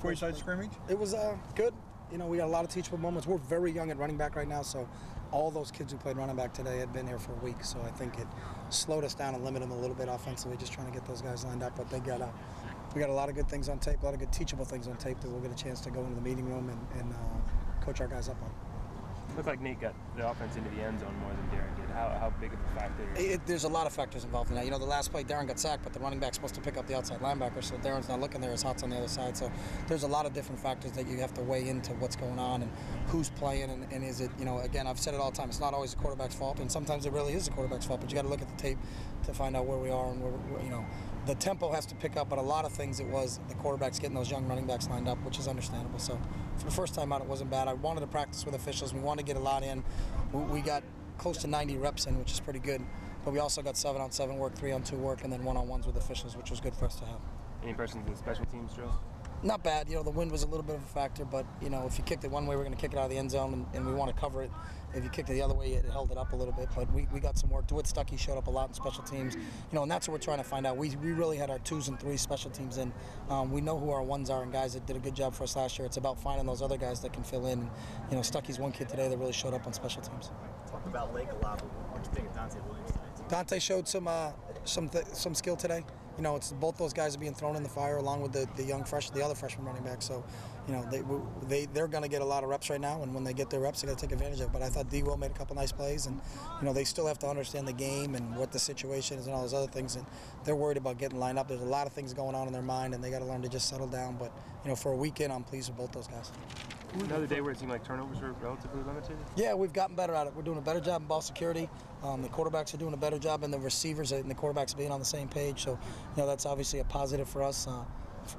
Courtside scrimmage? It was good. You know, we got a lot of teachable moments. We're very young at running back right now, so all those kids who played running back today had been here for a week. So I think it slowed us down and limited them a little bit offensively, just trying to get those guys lined up. But we got a lot of good things on tape, a lot of good teachable things on tape that we'll get a chance to go into the meeting room and coach our guys up on. Looked like Nate got the offense into the end zone more than Darren did. How big of a factor? There's a lot of factors involved in that. You know, the last play, Darren got sacked, but the running back's supposed to pick up the outside linebacker, so Darren's not looking there. His hot's on the other side. So there's a lot of different factors that you have to weigh into what's going on and who's playing and is it, you know, again, I've said it all the time, it's not always the quarterback's fault, and sometimes it really is the quarterback's fault, but you got to look at the tape to find out where we are and where, you know, the tempo has to pick up, but a lot of things it was the quarterbacks getting those young running backs lined up, which is understandable. So for the first time out, it wasn't bad. I wanted to practice with officials. We wanted to get a lot in. We got close to 90 reps in, which is pretty good. But we also got 7-on-7 work, 3-on-2 work, and then 1-on-1s with officials, which was good for us to have. Any impressions of the special teams drills? Not bad. You know, the wind was a little bit of a factor, but, you know, if you kicked it one way, we're going to kick it out of the end zone, and we want to cover it. If you kicked it the other way, it held it up a little bit. But we got some work. DeWitt Stuckey showed up a lot in special teams. You know, and that's what we're trying to find out. We really had our 2s and 3s special teams in. We know who our 1s are and guys that did a good job for us last year. It's about finding those other guys that can fill in. And, you know, Stuckey's one kid today that really showed up on special teams. Talk about Lake a lot, but what do you think of Dante Williams today? Dante showed some skill today. You know, it's both those guys are being thrown in the fire along with the other freshman running back. So, you know, they're going to get a lot of reps right now, and when they get their reps, they got to take advantage of it. But I thought D-Will made a couple nice plays, and you know, they still have to understand the game and what the situation is and all those other things. And they're worried about getting lined up. There's a lot of things going on in their mind, and they got to learn to just settle down. But you know, for a weekend, I'm pleased with both those guys. Another day where it seemed like turnovers were relatively limited? Yeah, we've gotten better at it. We're doing a better job in ball security. The quarterbacks are doing a better job, and the receivers and the quarterbacks being on the same page. So, you know, that's obviously a positive for us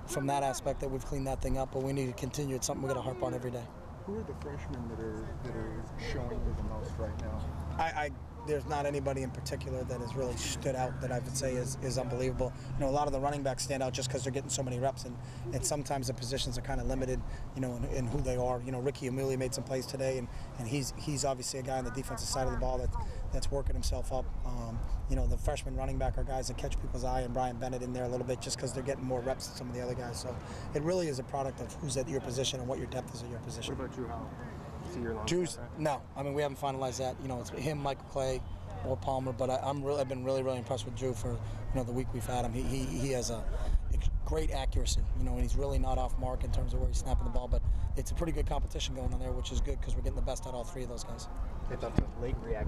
from that aspect that we've cleaned that thing up. But we need to continue. It's something we're going to harp on every day. Who are the freshmen that are showing you the most right now? There's not anybody in particular that has really stood out that I would say is unbelievable. You know, a lot of the running backs stand out just because they're getting so many reps, and sometimes the positions are kind of limited, you know, in who they are. You know, Ricky Amelia made some plays today, and he's obviously a guy on the defensive side of the ball that's working himself up. You know, the freshman running back are guys that catch people's eye, and Brian Bennett in there a little bit just because they're getting more reps than some of the other guys. So it really is a product of who's at your position and what your depth is at your position. What about Drew Howell? Drew's, no. I mean, we haven't finalized that. You know, it's him, Michael Clay, or Palmer. But I've been really impressed with Drew for, you know, the week we've had him. He has a great accuracy. You know, and he's really not off mark in terms of where he's snapping the ball. But it's a pretty good competition going on there, which is good because we're getting the best out of all three of those guys. I thought the late reaction.